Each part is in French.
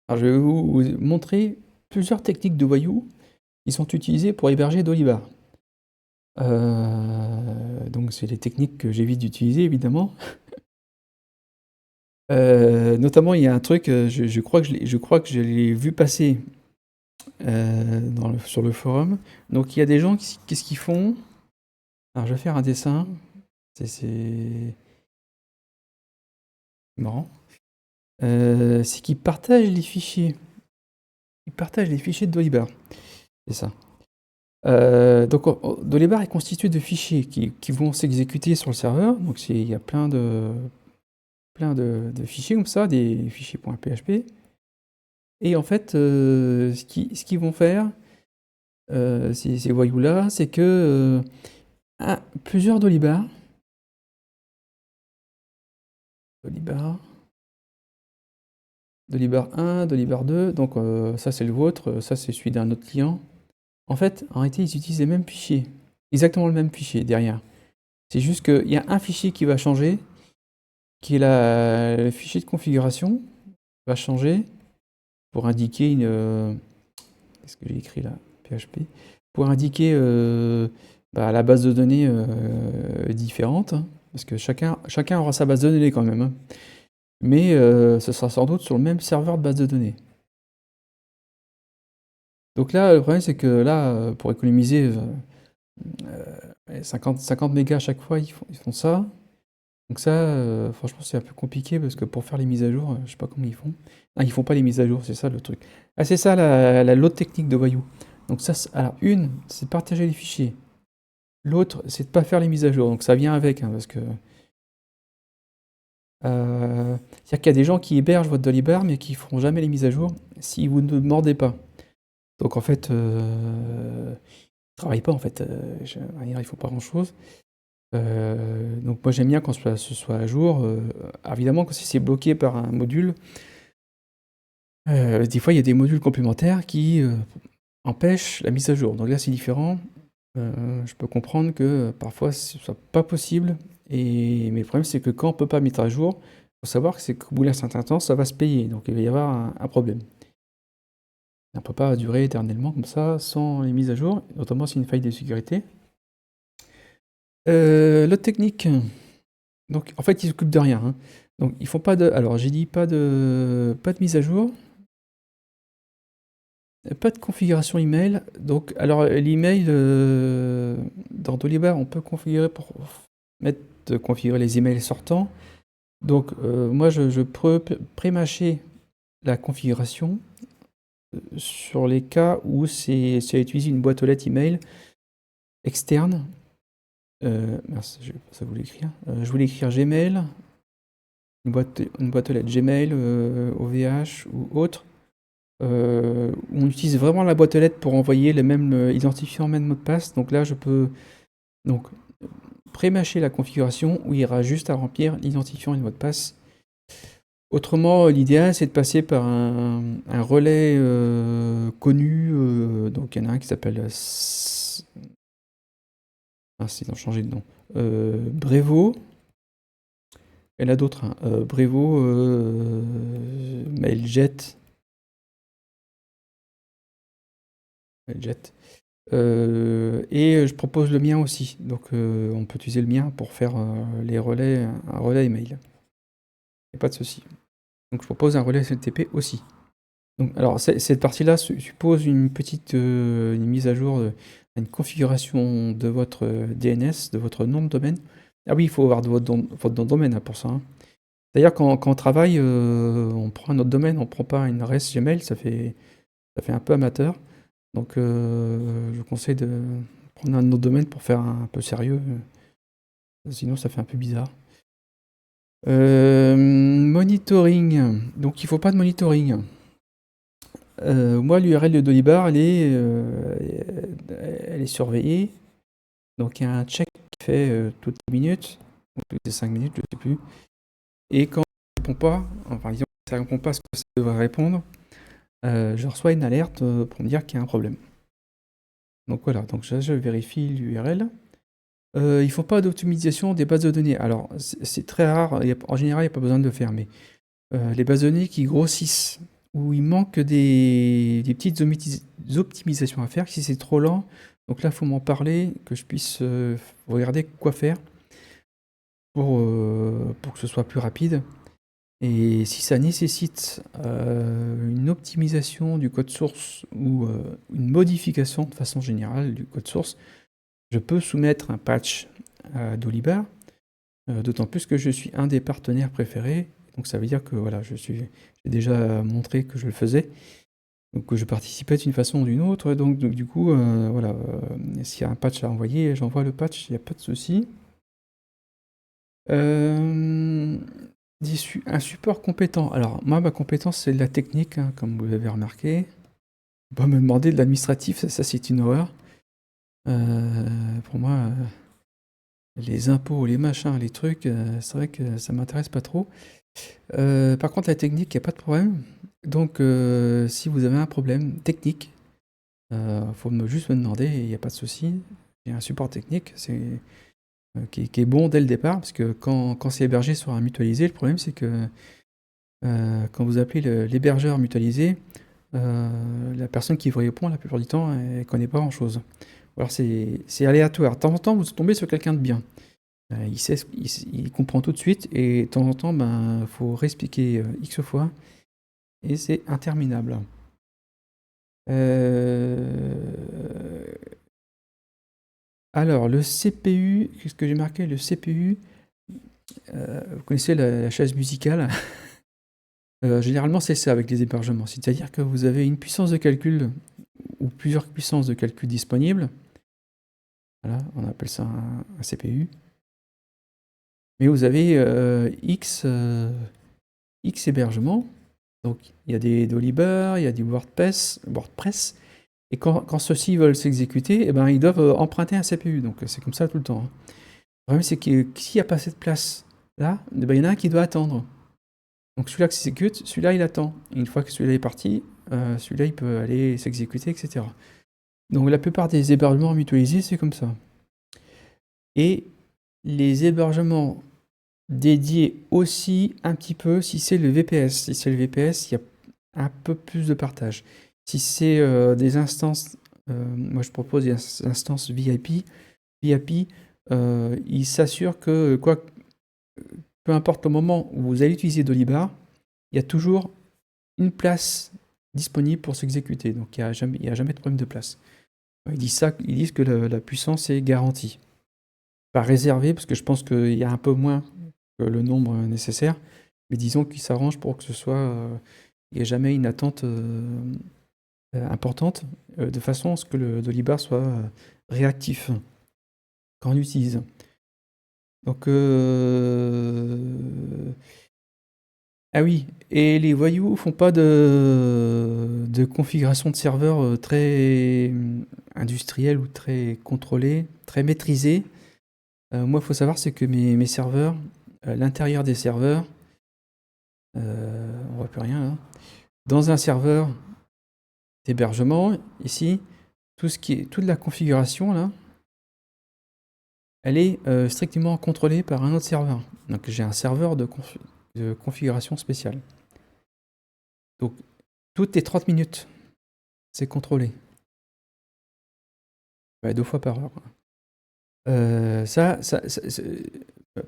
Alors, je vais vous montrer plusieurs techniques de voyous qui sont utilisées pour héberger Dolibar. Donc, c'est les techniques que j'évite d'utiliser, évidemment. Notamment, il y a un truc, je crois que je l'ai vu passer sur le forum. Donc, il y a des gens qu'est-ce qu'ils font? Alors, je vais faire un dessin. C'est marrant. C'est qu'ils partagent les fichiers. Ils partagent les fichiers de Dolibar. C'est ça. Donc, Dolibar est constitué de fichiers qui vont s'exécuter sur le serveur. Donc, il y a plein de fichiers comme ça, des fichiers .php. Et en fait, ce qu'ils vont faire, ces voyous-là, c'est que plusieurs Dolibar, Dolibar, Dolibar 1, Dolibar 2, donc ça c'est le vôtre, ça c'est celui d'un autre client. En fait, en réalité, ils utilisent les mêmes fichiers, exactement le même fichier derrière. C'est juste qu'il y a un fichier qui va changer, qui est le fichier de configuration, va changer pour indiquer une. Qu'est-ce que j'ai écrit là? PHP. Pour indiquer la base de données différente, hein, parce que chacun aura sa base de données quand même, hein. Mais ce sera sans doute sur le même serveur de base de données. Donc là, le problème, c'est que là, pour économiser 50 mégas à chaque fois, ils font ça. Donc ça, franchement, c'est un peu compliqué parce que pour faire les mises à jour, je sais pas comment ils font. Ah, ils font pas les mises à jour, c'est ça le truc. Ah, c'est ça l'autre technique de voyou. Donc ça, alors une, c'est de partager les fichiers. L'autre, c'est de pas faire les mises à jour. Donc ça vient avec, hein, parce que c'est-à-dire qu'il y a des gens qui hébergent votre Dolibar, mais qui feront jamais les mises à jour si vous ne mordez pas. Donc en fait, ils travaillent pas en fait. Ils font pas grand-chose. Donc moi j'aime bien quand ce soit à jour. Évidemment, quand si c'est bloqué par un module, des fois il y a des modules complémentaires qui empêchent la mise à jour. Donc là c'est différent. Je peux comprendre que parfois ce soit pas possible. Mais le problème c'est que quand on peut pas mettre à jour, il faut savoir que c'est qu'au bout d'un certain temps ça va se payer. Donc il va y avoir un problème. Ça ne peut pas durer éternellement comme ça sans les mises à jour, notamment si une faille de sécurité. L'autre technique, donc en fait ils s'occupent de rien, hein. Donc ils font pas de. Alors j'ai dit pas de mise à jour, pas de configuration email. Donc alors l'email dans Dolibar on peut configurer pour configurer les emails sortants. Donc moi je peux pré-mâcher la configuration sur les cas où c'est utiliser une boîte aux lettres email externe. Mince, je ça voulais écrire. Je voulais écrire Gmail, une boîte aux lettres Gmail, OVH ou autre. On utilise vraiment la boîte aux lettres pour envoyer le même identifiant, même mot de passe. Donc là, je peux donc pré-mâcher la configuration où il y aura juste à remplir l'identifiant et le mot de passe. Autrement, l'idéal, c'est de passer par un relais connu. Donc il y en a un qui s'appelle. Ils ont changé de nom. Brevo. Il y en a d'autres, hein. Brevo, Mailjet. Mailjet. Et je propose le mien aussi. Donc on peut utiliser le mien pour faire les relais, un relais email. Il n'y a pas de souci. Donc je propose un relais SMTP aussi. Donc, alors cette partie-là suppose une petite une mise à jour, une configuration de votre DNS, de votre nom de domaine. Ah oui, il faut avoir votre nom de domaine, hein, pour ça, hein. D'ailleurs, quand on travaille, on prend un autre domaine, on prend pas une adresse Gmail, ça fait un peu amateur. Donc je vous conseille de prendre un autre domaine pour faire un peu sérieux, sinon ça fait un peu bizarre. Monitoring, donc il faut pas de monitoring. Moi, l'URL de Dolibar, elle est surveillée. Donc il y a un check qui fait toutes les minutes, ou toutes les 5 minutes, je ne sais plus. Et quand ça ne répond pas, enfin disons que ça ne répond pas à ce que ça devrait répondre, je reçois une alerte pour me dire qu'il y a un problème. Donc voilà, donc je vérifie l'URL. Il ne faut pas d'optimisation des bases de données. Alors c'est très rare, en général il n'y a pas besoin de le faire, mais les bases de données qui grossissent où il manque des petites optimisations à faire. Si c'est trop lent, donc là, il faut m'en parler, que je puisse regarder quoi faire pour que ce soit plus rapide. Et si ça nécessite une optimisation du code source ou une modification de façon générale du code source, je peux soumettre un patch à Dolibar, d'autant plus que je suis un des partenaires préférés. Donc ça veut dire que voilà, j'ai déjà montré que je le faisais, donc que je participais d'une façon ou d'une autre. Donc du coup, voilà, s'il y a un patch à envoyer, j'envoie le patch, il n'y a pas de souci. Euh, un support compétent. Alors, moi, ma compétence, c'est de la technique, hein, comme vous l'avez remarqué. Pas me demander de l'administratif, ça c'est une horreur. Pour moi, les impôts, les machins, les trucs, c'est vrai que ça m'intéresse pas trop. Par contre, la technique, il n'y a pas de problème. Donc, si vous avez un problème technique, faut juste me demander, il n'y a pas de souci. J'ai un support technique, qui est bon dès le départ, parce que quand c'est hébergé sur un mutualisé, le problème c'est que quand vous appelez l'hébergeur mutualisé, la personne qui vous répond, la plupart du temps, elle ne connaît pas grand-chose. Alors c'est aléatoire. De temps en temps, vous tombez sur quelqu'un de bien. Il comprend tout de suite, et de temps en temps, ben, faut réexpliquer X fois, et c'est interminable. Alors, le CPU, qu'est-ce que j'ai marqué? Le CPU, vous connaissez la chaise musicale? Généralement, c'est ça avec les hébergements. C'est-à-dire que vous avez une puissance de calcul ou plusieurs puissances de calcul disponibles. Voilà, on appelle ça un CPU. Mais vous avez X hébergements. Donc, il y a des Dolibar, il y a du WordPress. Et quand ceux-ci veulent s'exécuter, eh ben, ils doivent emprunter un CPU. Donc, c'est comme ça tout le temps, hein. Le problème, c'est que s'il n'y a pas cette place là, eh ben, il y en a un qui doit attendre. Donc celui-là qui s'exécute, celui-là il attend. Et une fois que celui-là est parti, celui-là il peut aller s'exécuter, etc. Donc la plupart des hébergements mutualisés, c'est comme ça. Et les hébergements dédiés aussi un petit peu, si c'est le VPS. Si c'est le VPS, il y a un peu plus de partage. Si c'est des instances, moi je propose des instances VIP. VIP, il s'assure que peu importe le moment où vous allez utiliser Dolibar, il y a toujours une place disponible pour s'exécuter. Donc il n'y a jamais de problème de place. Ils disent que la puissance est garantie. Pas réservée, parce que je pense qu'il y a un peu moins que le nombre nécessaire, mais disons qu'ils s'arrangent pour que ce soit. Il n'y ait jamais une attente importante, de façon à ce que le Dolibar soit réactif quand on l'utilise. Donc, ah oui, et les voyous font pas de configuration de serveur très industrielle ou très contrôlée, très maîtrisée. Moi, il faut savoir, c'est que mes serveurs, l'intérieur des serveurs, on voit plus rien là. Dans un serveur d'hébergement, ici, toute la configuration là, elle est strictement contrôlée par un autre serveur. Donc j'ai un serveur de configuration spéciale. Donc toutes les 30 minutes, c'est contrôlé. Ouais, 2 fois par heure.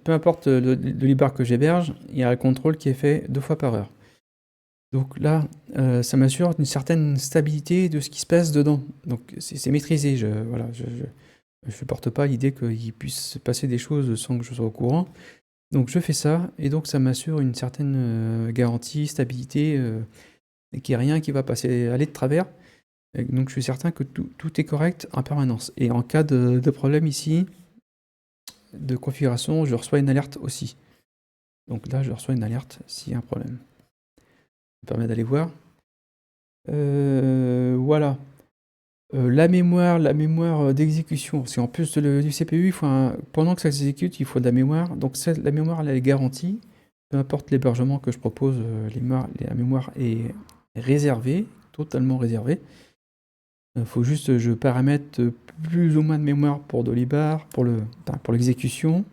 Peu importe le Dolibar que j'héberge, il y a un contrôle qui est fait 2 fois par heure. Donc là, ça m'assure une certaine stabilité de ce qui se passe dedans. Donc c'est maîtrisé. Voilà, je supporte pas l'idée qu'il puisse se passer des choses sans que je sois au courant. Donc je fais ça, et donc ça m'assure une certaine garantie, stabilité, et qu'il n'y a rien qui va aller de travers. Et donc je suis certain que tout est correct en permanence. Et en cas de problème ici, de configuration, je reçois une alerte aussi. Donc là, je reçois une alerte s'il y a un problème. Ça me permet d'aller voir. Voilà. La mémoire d'exécution. Parce qu'en plus du CPU, pendant que ça s'exécute, il faut de la mémoire. Donc la mémoire, elle est garantie. Peu importe l'hébergement que je propose, la mémoire est réservée, totalement réservée. Il faut juste que je paramètre plus ou moins de mémoire pour Dolibar, pour l'exécution,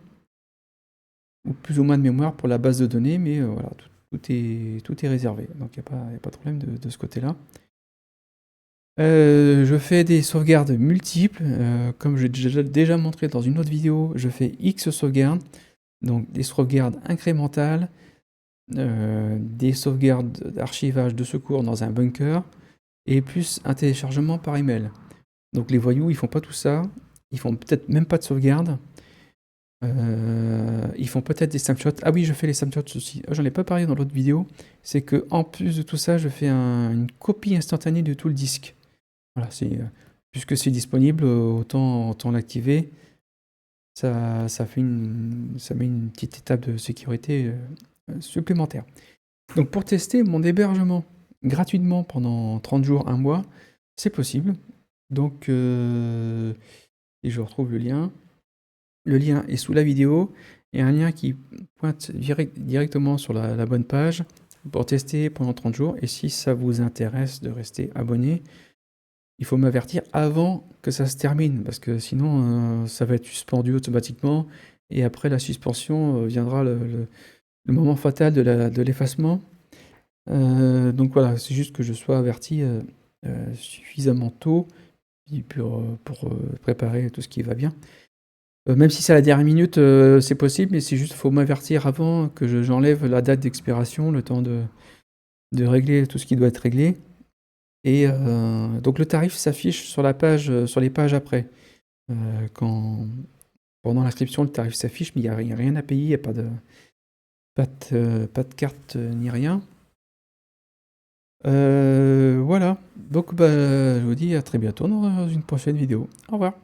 ou plus ou moins de mémoire pour la base de données, mais voilà, tout est réservé. Donc il n'y a pas de problème de ce côté-là. Je fais des sauvegardes multiples, comme j'ai déjà montré dans une autre vidéo, je fais X sauvegardes, donc des sauvegardes incrémentales, des sauvegardes d'archivage de secours dans un bunker, et plus un téléchargement par email. Donc les voyous, ils font pas tout ça, ils font peut-être même pas de sauvegarde, ils font peut-être des snapshots. Ah oui, je fais les snapshots aussi. J'en ai pas parlé dans l'autre vidéo, c'est que en plus de tout ça, je fais une copie instantanée de tout le disque. Voilà, puisque c'est disponible, autant l'activer. Ça met une petite étape de sécurité supplémentaire. Donc pour tester mon hébergement gratuitement pendant 30 jours, 1 mois, c'est possible. Donc, et je retrouve le lien. Le lien est sous la vidéo. Il y a un lien qui pointe directement sur la bonne page pour tester pendant 30 jours. Et si ça vous intéresse de rester abonné, il faut m'avertir avant que ça se termine, parce que sinon ça va être suspendu automatiquement, et après la suspension viendra le moment fatal de l'effacement. Donc voilà, c'est juste que je sois averti suffisamment tôt pour préparer tout ce qui va bien. Même si c'est à la dernière minute, c'est possible, mais c'est juste faut m'avertir avant que j'enlève la date d'expiration, le temps de régler tout ce qui doit être réglé. Et donc le tarif s'affiche sur la page, sur les pages après. Pendant l'inscription, le tarif s'affiche, mais il n'y a rien à payer, il n'y a pas de carte ni rien. Voilà, donc je vous dis à très bientôt dans une prochaine vidéo. Au revoir.